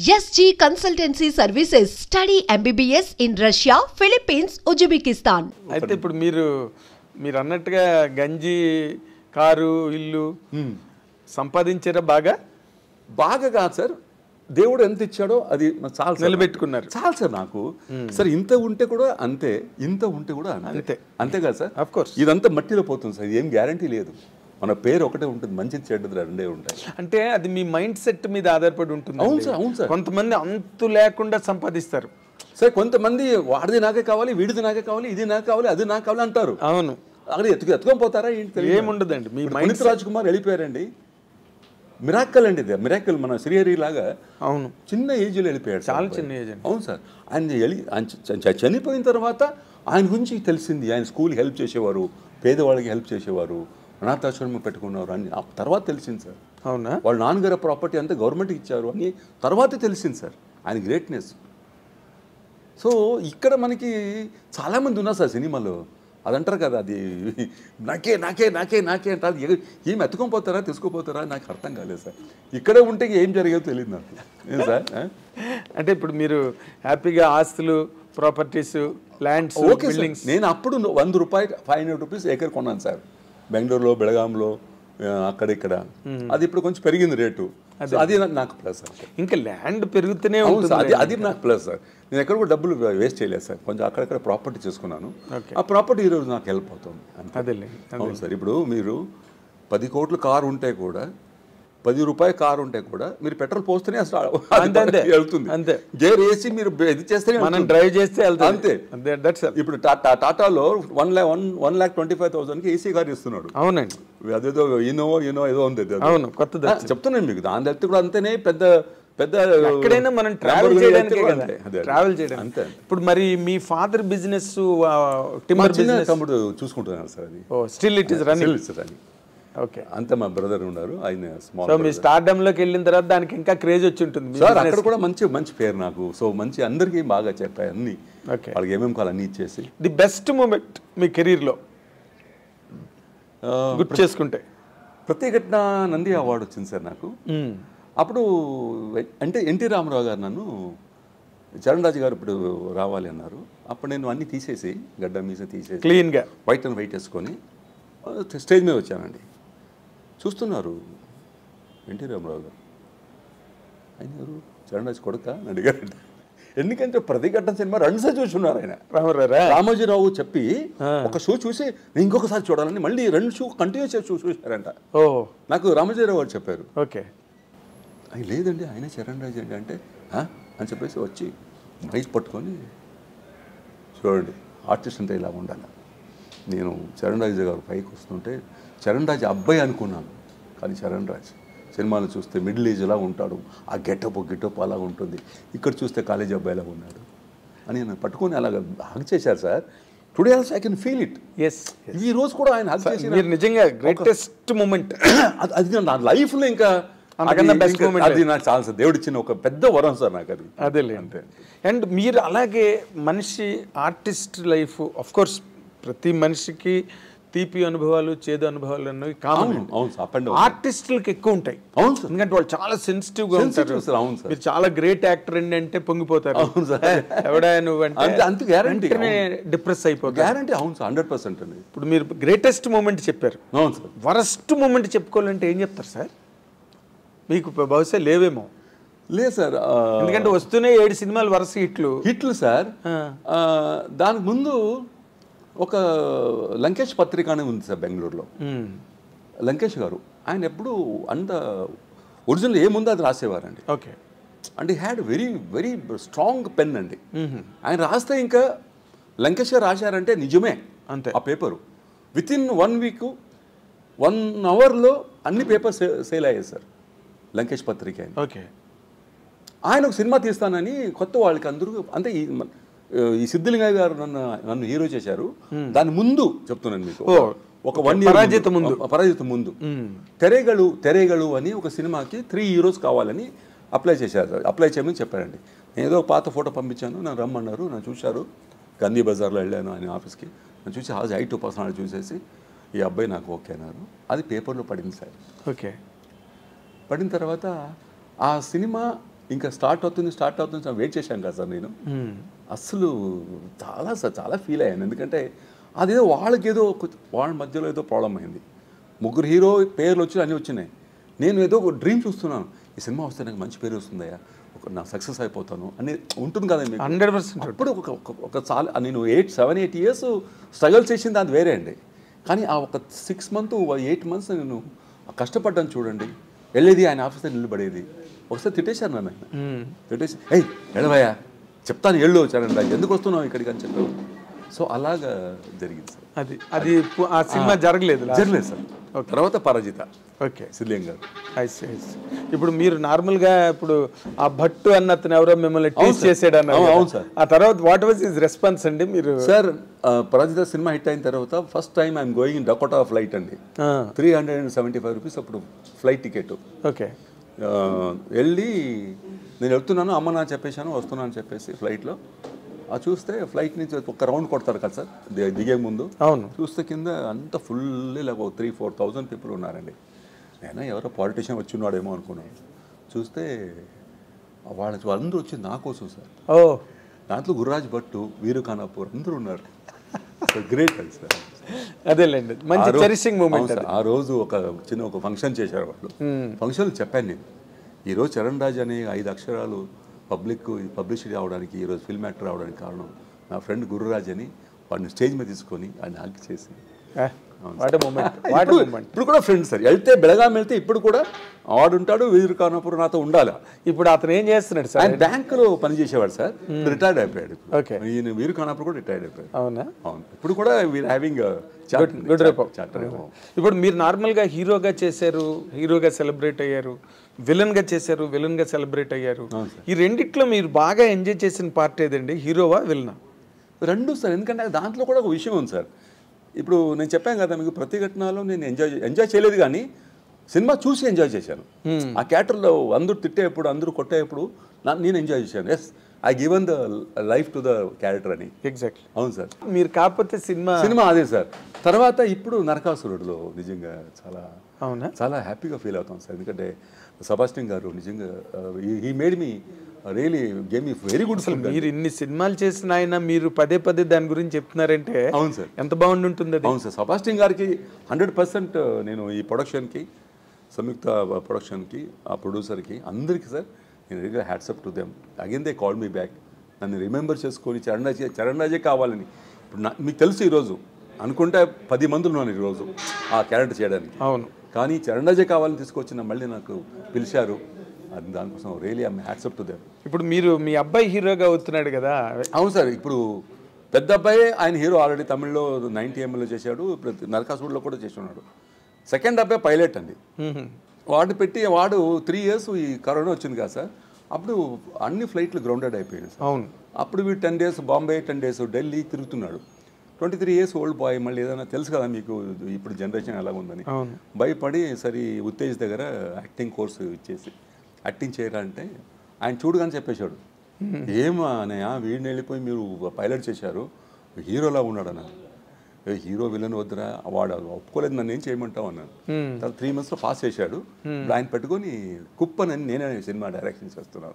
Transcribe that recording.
SG Consultancy Services. Study MBBS in Russia, Philippines, Uzbekistan. అయితే ఇప్పుడు మీరు అన్నట్టుగా గంజి కారు ఇల్లు సంపాదించారా బాగా కాదు సార్. దేవుడు ఎంత ఇచ్చాడో అది చాలా నిలబెట్టుకున్నారు. చాలు సార్ నాకు. సార్ ఇంత ఉంటే కూడా అంతే, ఇంత ఉంటే కూడా అంతే. అంతే కదా సార్. ఆఫ్ కోర్స్ ఇదంతా మట్టిలో పోతుంది సార్. ఏం గ్యారంటీ లేదు. మన పేరు ఒకటే ఉంటుంది, మంచిది చెడ్డది రెండే ఉంటాయి. అంటే అది మీ మైండ్ సెట్ మీద ఆధారపడి ఉంటుంది. అవును సార్, అవును సార్. కొంతమంది అంతు లేకుండా సంపాదిస్తారు సార్. కొంతమంది వాడిది నాకే కావాలి, వీడిది నాకే కావాలి, ఇది నాకు కావాలి, అది నాకు కావాలి అంటారు. అవును, అక్కడ ఎత్తుకొని పోతారా ఏంటి? ఏముండదండి. మీ పునీత్ రాజ్ కుమార్ వెళ్ళిపోయారండి. మిరాక్కల్ అండి, ఇది మిరాక్కల్. మన శ్రీహరి లాగా అవును, చిన్న ఏజ్లో వెళ్ళిపోయాడు. చాలా చిన్న ఏజ్ అండి. అవును సార్. ఆయన చనిపోయిన తర్వాత ఆయన గురించి తెలిసింది. ఆయన స్కూల్కి హెల్ప్ చేసేవారు, పేదవాళ్ళకి హెల్ప్ చేసేవారు, అనాథాశ్రమం పెట్టుకున్నారు అని తర్వాత తెలిసింది సార్. అవునా? వాళ్ళ నాన్నగారి ప్రాపర్టీ అంతా గవర్నమెంట్కి ఇచ్చారు అని తర్వాత తెలిసింది సార్ ఆయన గ్రేట్నెస్. సో ఇక్కడ మనకి చాలామంది ఉన్నారు సార్ సినిమాలో. అది అంటారు కదా, అది నాకే నాకే నాకే నాకే అంటారు. ఏం ఎత్తుకొని పోతారా, తీసుకుపోతారా నాకు అర్థం కాలేదు సార్. ఇక్కడే ఉంటే ఏం జరిగేదో తెలియదు నాకు. ఏం సార్? అంటే ఇప్పుడు మీరు హ్యాపీగా ఆస్తులు, ప్రాపర్టీస్, ల్యాండ్స్, బిల్డింగ్స్. నేను అప్పుడు 100 రూపాయలు 500 రూపీస్ ఏకర్ కొన్నాను సార్, బెంగళూరులో, బెళగాంలో, అక్కడ ఇక్కడ. అది ఇప్పుడు కొంచెం పెరిగింది రేటు. అది నాకు ప్లస్ సార్. ఇంకా ల్యాండ్ పెరుగుతూనే ఉంటుంది. అది నాకు ప్లస్ సార్. నేను ఎక్కడ కూడా డబ్బులు వేస్ట్ చేయలేదు సార్. కొంచెం అక్కడక్కడ ప్రాపర్టీ చేసుకున్నాను. ఆ ప్రాపర్టీ ఈరోజు నాకు హెల్ప్ అవుతుంది. అదేలే. అవును సార్. ఇప్పుడు మీరు 10 కోట్ల కారు ఉంటే కూడా, 10 రూపాయల కారు ఉంటే కూడా మీరు పెట్రోల్ పోస్తేనే అసలు వెళ్తుంది. అంతే. గేర్ వేసి మీరు ఇది చేస్తేనే మనం డ్రైవ్ చేస్తే అంతే. ఇప్పుడు టాటాలో 1,25,000కి ఏసీ కార్ ఇస్తున్నాడు. అవునండి. అదేదో ఇన్నోవో ఏదో ఉంది. అవును, కొత్తది చెప్తున్నాను మీకు. దాని దగ్గర కూడా అంతేనే పెద్ద పెద్ద ఎక్కడైనా మనం ట్రావెల్ చేయడానికి ట్రావెల్ చేయడం అంతే. ఇప్పుడు మరి మీ ఫాదర్ బిజినెస్ టింబర్ బిజినెస్ తమ్ముడు చూసుకుంటున్నాను సార్. అది still it is running. Okay. అంతే. మా బ్రదర్ ఉన్నారు, ఆయన స్మాల్. సో మీ స్టార్డమ్ లోకి వెళ్ళిన తర్వాత దానికి ఇంకా క్రేజ్ వచ్చి ఉంటుంది సార్. అక్కడ కూడా మంచి పేరు నాకు. సో మంచి అందరికీ బాగా చెప్పాయి అన్ని. వాళ్ళకి ఏమేమి కావాలి అన్ని ఇచ్చేసి. ది బెస్ట్ మూమెంట్ మీ కెరీర్ లో గుర్తు చేసుకుంటే? ప్రత్యేకట్న నంది అవార్డు వచ్చింది సార్ నాకు. అప్పుడు అంటే ఎన్టీ రామారావు గారు నన్ను, చరణ్ రాజు గారు ఇప్పుడు రావాలి అన్నారు. అప్పుడు నేను అన్నీ తీసేసి, గడ్డ మీస తీసేసి క్లీన్గా వైట్ అండ్ వైట్ వేసుకొని స్టేజ్ మీద వచ్చానండి. చూస్తున్నారు ఎన్టీ రామారావు గారు. ఆయన ఎవరు? చరణ్ రాజు కొడుక అని అడిగారంట. ఎందుకంటే ప్రతిఘటన సినిమా 2 సార్లు చూస్తున్నారు ఆయన. రామోజీరావు చెప్పి ఒక షో చూసి నేను ఇంకొకసారి చూడాలని మళ్ళీ 2 షో కంటిన్యూ చేసి చూసారంట. నాకు రామోజీరావు గారు చెప్పారు. ఓకే. అది లేదండి ఆయన చరణ్ రాజు అండి అంటే అని చెప్పేసి వచ్చి మైక్ పట్టుకొని, చూడండి ఆర్టిస్ట్ అంటే ఇలా ఉండాలి. నేను చరణ్ రాజు గారు పైకి వస్తుంటే చరణ్ రాజు అబ్బాయి అనుకున్నాను, కానీ చరణ్ రాజు సినిమాలు చూస్తే మిడిల్ ఏజ్లా ఉంటాడు, ఆ గెటప్ అలా ఉంటుంది. ఇక్కడ చూస్తే కాలేజీ అబ్బాయిలా ఉన్నాడు అని నేను పట్టుకొని అలాగ హగ్ చేశారు sir. Today also I can feel it. ఈ రోజు కూడా ఆయన హగ్ చేసి నిజంగా గ్రేటెస్ట్ మూమెంట్. అది నా లైఫ్లో ఇంకా అది నాకు చాలా సార్. దేవుడు ఇచ్చిన ఒక పెద్ద వరం సార్ నాకు అది. అదేలే. అంతే. అండ్ మీరు అలాగే మనిషి ఆర్టిస్ట్ లైఫ్, ఆఫ్ కోర్స్ ప్రతి మనిషికి తీపి అనుభవాలు, చేదు అనుభవాలు అన్నవి కామన్. ఆర్టిస్టులకు ఎక్కువ ఉంటాయి. అవును సార్. ఎందుకంటే వాళ్ళు చాలా సెన్సిటివ్గా ఉంటారు. అవును సార్. మీరు చాలా గ్రేట్ యాక్టర్ అండి అంటే పొంగిపోతారు. అవును సార్. ఎవడా నువ్వు అంటే గ్యారంటీ డిప్రెస్ అయిపోతారు. గ్యారంటీ. అవును సార్, 100% అండి. ఇప్పుడు మీరు గ్రేటెస్ట్ మూమెంట్ చెప్పారు. అవును సార్. వరస్ట్ మూమెంట్ చెప్పుకోవాలంటే ఏం చెప్తారు సార్? మీకు బహుశా లేవేమో. లేదు సార్. ఎందుకంటే వస్తూనే 7 సినిమాలు వరుస హిట్లు సార్. దానికి ముందు ఒక లంకేష్ పత్రిక అని ఉంది సార్ బెంగళూరులో. లంకేష్ గారు ఆయన ఎప్పుడు అంత ఒరిజినల్ ఏముందో అది రాసేవారండి. ఓకే. అంటే had very very strong pen అండి. ఆయన రాస్తే ఇంకా లంకేష్ గారు రాశారంటే నిజమే అంతే. ఆ పేపరు వితిన్ 1 వీక్ 1 అవర్లో అన్ని పేపర్స్ సేల్ అయ్యాయి సార్ లంకేష్ పత్రిక. ఓకే. ఆయన ఒక సినిమా తీస్తానని కొత్త వాళ్ళకి అందరూ అంటే ఈ సిద్ధిలింగయ్య గారు నన్ను హీరో చేశారు. దాని ముందు చెప్తున్నాను మీకు, ఒక 1 ఇయర్ పరాజిత ముందు తెరేగలు అని ఒక సినిమాకి 3 హీరోస్ కావాలని అప్లై చేశారు. అప్లై చేయమని చెప్పారండి. నేను ఏదో పాత ఫోటో పంపించాను, నన్ను రమ్మన్నారు, నన్ను చూశారు. గాంధీ బజార్లో వెళ్ళాను ఆయన ఆఫీస్కి. నన్ను చూసి హైట్ పర్సనాలిటీ చూసేసి ఈ అబ్బాయి నాకు ఓకే అన్నారు. అది పేపర్లో పడింది సార్. ఓకే. పడిన తర్వాత ఆ సినిమా ఇంకా స్టార్ట్ అవుతుంది వెయిట్ చేశాను కదా సార్ నేను. అసలు చాలా ఫీల్ అయ్యాను. ఎందుకంటే అదేదో వాళ్ళకేదో వాళ్ళ మధ్యలో ఏదో ప్రాబ్లం అయింది. ముగ్గురు హీరో పేర్లు వచ్చి అన్నీ వచ్చినాయి. నేను ఏదో ఒక డ్రీమ్ చూస్తున్నాను, ఈ సినిమా వస్తే నాకు మంచి పేరు వస్తుందయ్యా, నా సక్సెస్ అయిపోతాను అని ఉంటుంది కదా మీకు. 100%. అప్పుడు ఒక చాలా నేను 7-8 ఇయర్స్ స్ట్రగల్ చేసింది అది వేరే అండి. కానీ ఆ ఒక 6 months 8 months నేను కష్టపడ్డాను చూడండి. వెళ్ళేది ఆయన ఆఫీస్ దగ్గర నిలబడేది. ఒకసారి తిట్టేశాను నన్ను ఆయన. తిట్టేసి ఏయ్ వెళ్ళవయ్యా, చెప్తాను ఎళ్ళు చరణ్ రాజ్, ఎందుకు వస్తున్నావు ఇక్కడికి అని చెప్పావు. సో అలాగా జరిగింది సార్. అది ఆ సినిమా జరగలేదు సార్. తర్వాత పరాజిత. ఓకే, సిద్ధిలింగం గారు. ఇప్పుడు మీరు నార్మల్గా ఇప్పుడు ఆ భట్టు అన్న అతను ఎవరో మిమ్మల్ని టీచ్ చేసాడు అన్నారు. అవును సార్. ఆ తర్వాత వాట్ వాజ్ హిస్ రెస్పాన్స్ అండి? మీరు సార్ పరాజిత సినిమా హిట్ అయిన తర్వాత first time I'm going in Dakota flight అండి. 375 రూపీస్ అప్పుడు ఫ్లైట్ టికెట్. ఓకే, వెళ్ళి నేను వెళ్తున్నాను అమ్మ నా చెప్పేశాను వస్తున్నాను అని చెప్పేసి ఫ్లైట్లో చూస్తే ఫ్లైట్ నుంచి ఒక రౌండ్ కొడతారు కదా సార్ దిగే ముందు. అవును. చూస్తే కింద అంత ఫుల్ ఇలా 3,000-4,000 పీపుల్ ఉన్నారండి. నేను ఎవరో పాలిటీషియన్ వచ్చి ఉన్నాడేమో అనుకున్నాను. చూస్తే అందరూ వచ్చి నా కోసం సార్. దాంట్లో గుర్రాజ్ భట్టు, వీరు ఖానాపూర్ అందరూ ఉన్నారు. గ్రేట్ అది సార్. అదేలేండి, మంచి చెరిషింగ్ మూమెంట్. ఆ రోజు ఒక ఫంక్షన్ చేశారు వాళ్ళు. ఫంక్షన్లో చెప్పాను నేను, ఈరోజు చరణ్ రాజ్ అనే 5 అక్షరాలు పబ్లిసిటీ అవడానికి, ఈరోజు ఫిల్మ్ యాక్టర్ అవడానికి కారణం నా ఫ్రెండ్ గురురాజ్ అని. వాడిని స్టేజ్ మీద తీసుకొని ఆయన హగ్ చేసి ఇప్పుడు కూడా ఫ్రెండ్స్ సార్. వెళ్తే బెళగాం వెళ్తే ఇప్పుడు కూడా వాడుంటాడు, వీరు కానప్పుడు నాతో ఉండాలి. ఇప్పుడు అతను ఏం చేస్తున్నాడు సార్? ఆయన బ్యాంకులో పనిచేసేవాడు సార్, రిటైర్డ్ అయిపోయాడు. ఈయన వీరు కానప్పుడు కూడా రిటైర్డ్ అయిపోయాడు. అవునా? అవును. ఇప్పుడు కూడా వీఆర్ హ్యావింగ్ గుడ్ చాప్టర్. ఇప్పుడు మీరు నార్మల్గా హీరోగా చేశారు, హీరోగా సెలబ్రేట్ అయ్యారు, విలన్గా చేశారు, విలన్గా సెలబ్రేట్ అయ్యారు. ఈ రెండిట్లో మీరు బాగా ఎంజాయ్ చేసిన పార్ట్ ఏదండి, హీరోవా విలనా? రెండు సార్. ఎందుకంటే దాంట్లో కూడా ఒక విషయం ఉంది సార్. ఇప్పుడు నేను చెప్పాను కదా మీకు, ప్రతిఘటనలో నేను ఎంజాయ్ చేయలేదు కానీ సినిమా చూసి ఎంజాయ్ చేశాను. ఆ క్యారెక్టర్లో అందరూ తిట్టేప్పుడు, అందరూ కొట్టేప్పుడు నేను ఎంజాయ్ చేశాను. Yes, I given the life to the character అని. ఎగ్జాక్ట్లీ. అవును సార్. మీరు కాకపోతే సినిమా అదే సార్. తర్వాత ఇప్పుడు నరకాసురుడులో నిజంగా చాలా హ్యాపీగా ఫీల్ అవుతాం సార్. ఎందుకంటే సెబాస్టియన్ గారు నిజంగా he made me really game me very good film. మీరు ఇన్ని సినిమాలు చేసిన ఆయన మీరు పదే దాని గురించి చెప్తున్నారంటే అవును సార్, ఎంత బాగుంటుంది. అవును సార్. సెబాస్టియన్ గారికి 100% నేను ఈ ప్రొడక్షన్కి, సంయుక్త ప్రొడక్షన్కి, ఆ ప్రొడ్యూసర్కి అందరికీ సార్ నేను రియల్గా hats off to them. Again they call me back. నన్ను రిమెంబర్ చేసుకొని చరణ్ రాజే కావాలని. ఇప్పుడు మీకు తెలుసు ఈరోజు అనుకుంటే 10 మంది ఉన్నారు ఈరోజు ఆ క్యారెక్టర్ చేయడానికి. అవును. కానీ చరణ్ రాజే కావాలని తీసుకొచ్చిన మళ్ళీ నాకు పిలిచారు. అది దానికోసం really I'm hats off to them. ఇప్పుడు మీరు మీ అబ్బాయి హీరోగా అవుతున్నాడు కదా? అవును సార్. ఇప్పుడు పెద్ద అబ్బాయి ఆయన హీరో ఆల్రెడీ తమిళ్లో 90mm చేశాడు, నరకాసురుడులో కూడా చేసి ఉన్నాడు. సెకండ్ అబ్బాయి పైలట్ అండి. వాడు 3 years ఈ కరోనా వచ్చింది కదా సార్, అప్పుడు అన్ని ఫ్లైట్లు గ్రౌండెడ్ అయిపోయాయి సార్. అవును. అప్పుడు వీడు 10 days బాంబే, 10 days ఢిల్లీ తిరుగుతున్నాడు. 23 years ఓల్డ్ బాయ్. మళ్ళీ ఏదైనా తెలుసు కదా మీకు ఇప్పుడు జనరేషన్ ఎలా ఉందని భయపడి సరే ఉత్తేజ్ దగ్గర యాక్టింగ్ కోర్సు ఇచ్చేసి యాక్టింగ్ చేయరా అంటే ఆయన చూడగానే చెప్పేశాడు, ఏమన్నయ్య వీడిని వెళ్ళిపోయి మీరు పైలట్ చేశారు, హీరోలా ఉన్నాడు అన్నారు. హీరో విలన్ వద్దురా, వాడు ఒప్పుకోలేదు, నన్ను ఏం చేయమంటావు అన్నాను. తర్వాత 3 months పాస్ చేశాడు. ఆయన పెట్టుకొని కుప్పనని నేనే సినిమా డైరెక్షన్ చేస్తున్నాను.